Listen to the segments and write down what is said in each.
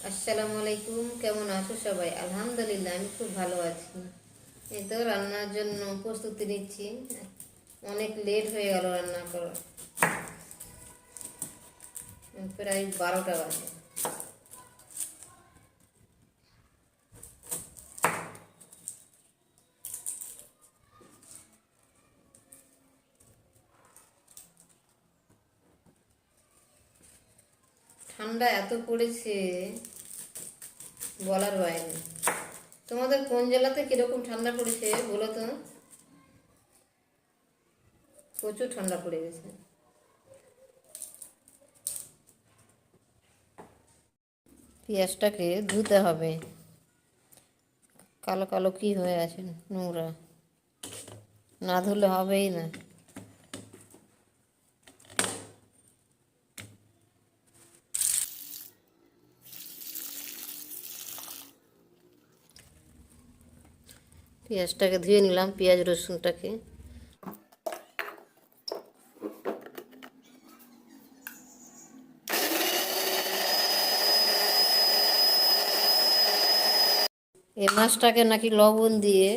আসসালামু আলাইকুম, কেমন আছো সবাই? আলহামদুলিল্লাহ, আমি খুব ভালো আছি। এই তো রান্নার জন্য প্রস্তুতি নিচ্ছি। অনেক লেট হয়ে গেল রান্না করা, প্রায় 12টা বাজে। ঠান্ডা এত পড়েছে বলার বাইরে। তোমাদের কোন জেলাতে কিরকম ঠান্ডা পড়েছে বলো তো? প্রচুর ঠান্ডা পড়ে গেছে। পেঁয়াজটাকে ধুতে হবে, কালো কালো কি হয়ে আছে, নোংরা, না ধুলে হবেই না। পেঁয়াজটাকে ধুয়ে নিলাম, পেঁয়াজ রসুনটাকে। এই মাছটাকে নাকি লবণ দিয়ে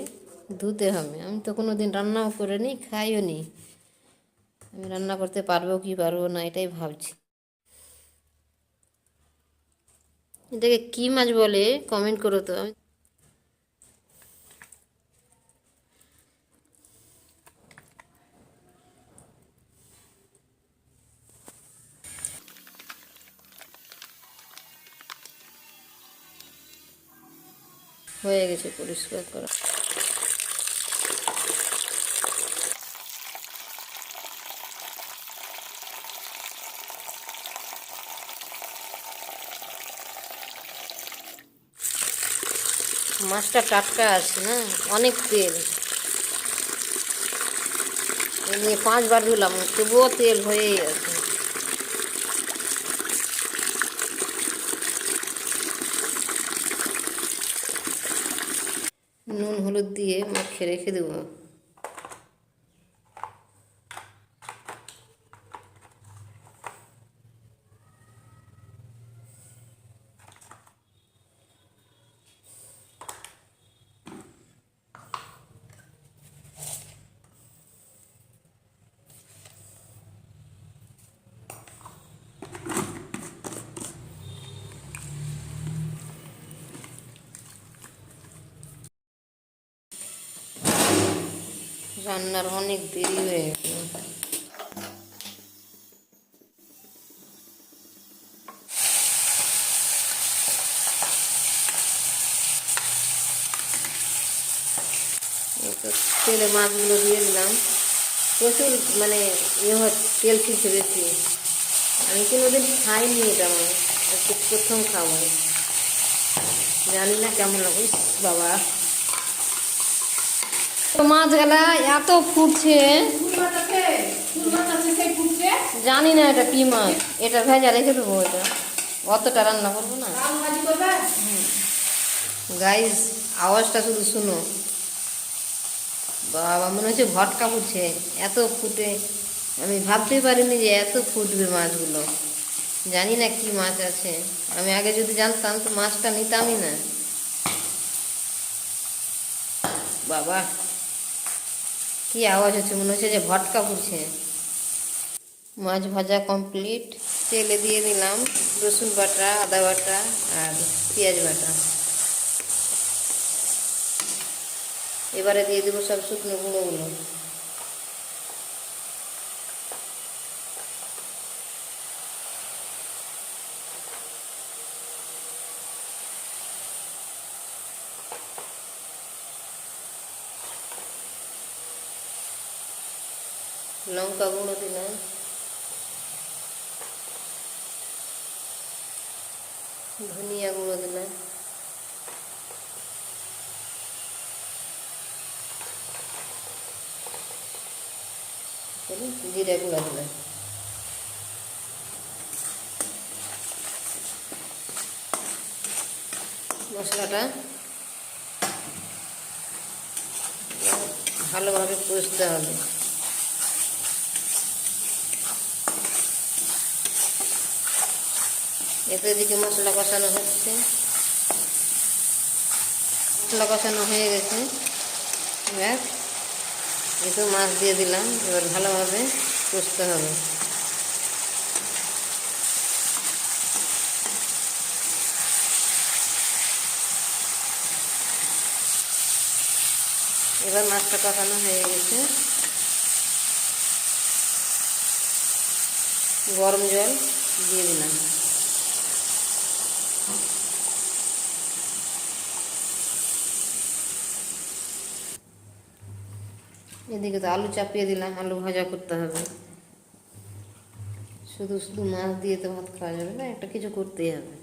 ধুতে হবে। আমি তো কোনো দিন রান্নাও করিনি, খাইও নি। আমি রান্না করতে পারবো কি পারবো না এটাই ভাবছি। এটাকে কি মাছ বলে কমেন্ট করো তো। হয়ে গেছে পরিষ্কার করা। মাছটা টাটকা আছে না, অনেক তেল। এ নিয়ে 5 বার ধুলাম, তবুও তেল হয়েই আছে। নুন হলুদ দিয়ে মাখিয়ে রেখে দেবো। রান্নার অনেক দেরি হয়ে গেল। তেলে মাছগুলো দিয়ে দিলাম। প্রচুর মানে তেল ছিটছে বেশি। আমি কোনোদিন খাইনি এটা, আমার আজকে প্রথম খাবো। জানি না কেমন লাগে। বাবা, মাছ গেলা এত ফুটছে, জানি না এটা কি মাছ। এটা ভেজা রেখে দেবো, এটা অতটা রান্না করবো না। গাইস, আওয়াজটা শুধু শুনো। বাবা, মনে হচ্ছে ভটকা ফুটছে, এত ফুটে। আমি ভাবতেই পারিনি যে এত ফুটবে মাছগুলো। জানি না কি মাছ আছে। আমি আগে যদি জানতাম তো মাছটা নিতামই না। বাবা, কি আওয়াজ হচ্ছে, মনে হচ্ছে যে ভটকা ফুটছে। মাছ ভাজা কমপ্লিট। তেলে দিয়ে দিলাম রসুন বাটা, আদা বাটা আর পেঁয়াজ বাটা। এবারে দিয়ে দেবো সব শুকনো গুঁড়োগুলো। লঙ্কা গুঁড়ো দিলাম, ধনিয়া গুঁড়ো দিলাম, জিরে গুঁড়ো দিলাম। মশলাটা ভালোভাবে কষতে হবে। এতে এদিকে মশলা কষানো হচ্ছে, মশলা কষানো হয়ে গেছে। ব্যাস, একটু মাছ দিয়ে দিলাম, এবার ভালোভাবে কষতে হবে। এবার মাছটা কষানো হয়ে গেছে, গরম জল দিয়ে দিলাম। এদিকে তো আলু চাপিয়ে দিলাম, আলু ভাজা করতে হবে। শুধু শুধু মাছ দিয়ে তো ভাত খাওয়া যাবে না, একটা কিছু করতেই হবে।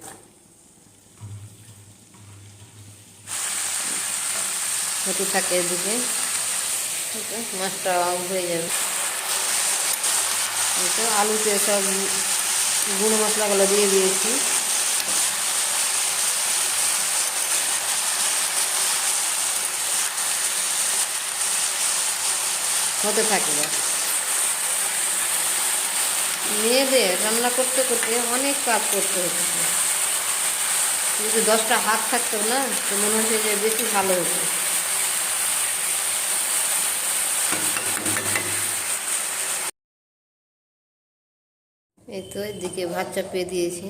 হতে থাকে এদিকে, মাছটা হয়ে যাবে। তো আলুতে সব গুঁড়ো মশলাগুলো দিয়ে দিয়েছি। হতে থাকে। মেয়েদের রান্না করতে করতে অনেক কাজ করতে হচ্ছে। যদি 10টা হাত থাকতো না, তো মনে হচ্ছে যে বেশি ভালো হতো। এই তো এদিকে ভাত চাপিয়ে দিয়েছি।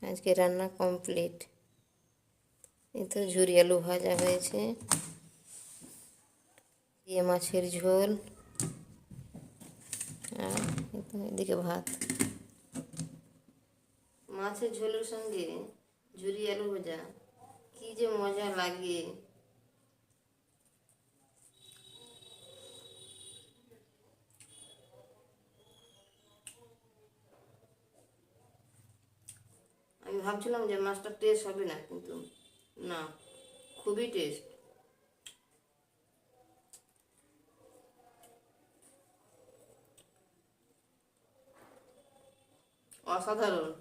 আজকে রান্না কমপ্লিট। এই তো ঝুরি আলু ভাজা হয়েছে, দিয়ে মাছের ঝোল, আর এদিকে ভাত। মাছের ঝোলের সঙ্গে ঝুরি আলু ভাজা কি যে মজা লাগে। আমি ভাবছিলাম যে মাছটা টেস্ট হবে না, কিন্তু না, খুবই টেস্ট, অসাধারণ।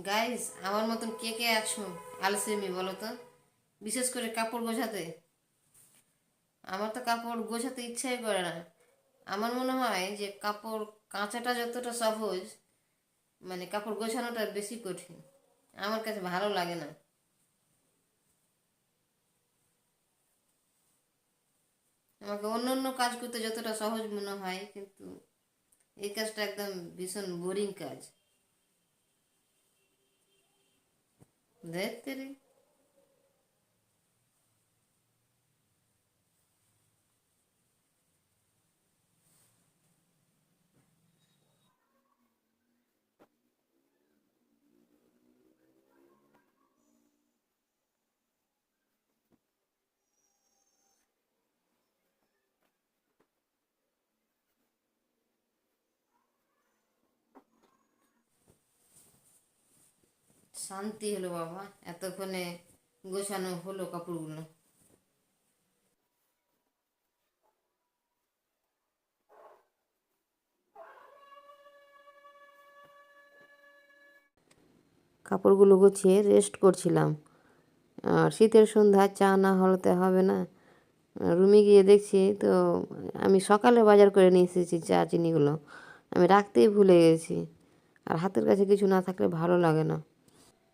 গাইস, আমার মতন কে কে আছো আলসেমি বলো তো, বিশেষ করে কাপড় গোছাতে। আমার তো কাপড় গোছাতে ইচ্ছাই করে না। আমার মনে হয় যে কাপড় কাচাটা যতটা সহজ, মানে কাপড় গোছানোটা বেশি কঠিন। আমার কাছে ভালো লাগে না। আমাকে অন্য অন্য কাজ করতে যতটা সহজ মনে হয়, কিন্তু এই কাজটা একদম ভীষণ বোরিং কাজ। দেখতে রে, শান্তি হলো বাবা, এতক্ষণে গোছানো হলো কাপড়গুলো। কাপড়গুলো গুছিয়ে রেস্ট করছিলাম। আর শীতের সন্ধ্যায় চা না হলে হবে না। রুমে গিয়ে দেখছি তো আমি সকালে বাজার করে নিয়ে এসেছি চা চিনিগুলো, আমি রাখতেই ভুলে গেছি। আর হাতের কাছে কিছু না থাকলে ভালো লাগে না।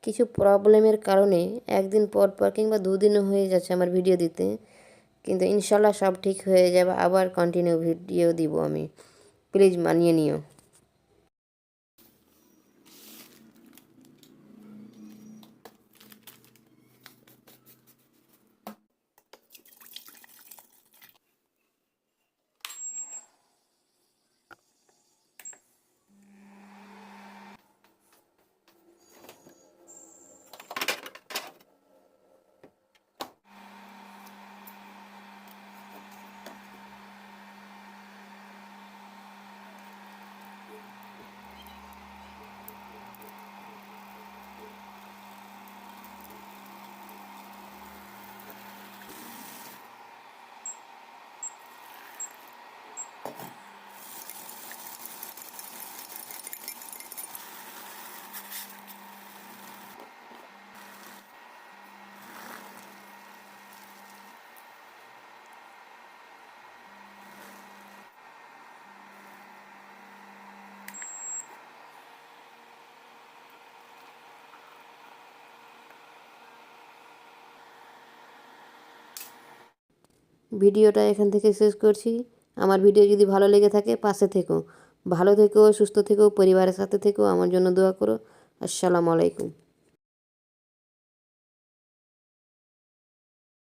কিছু প্রবলেমের কারণে একদিন পর পর কিংবা 2 দিনও হয়ে যাচ্ছে আমার ভিডিও দিতে, কিন্তু ইনশাল্লাহ সব ঠিক হয়ে যাবে, আবার কন্টিনিউ ভিডিও দিব আমি। প্লিজ মানিয়ে নিও। ভিডিওটা এখান থেকে শেষ করছি। আমার ভিডিও যদি ভালো লেগে থাকে পাশে থেকো, ভালো থেকো, সুস্থ থেকো, পরিবারের সাথে থেকো, আমার জন্য দোয়া করো। আসসালামু আলাইকুম।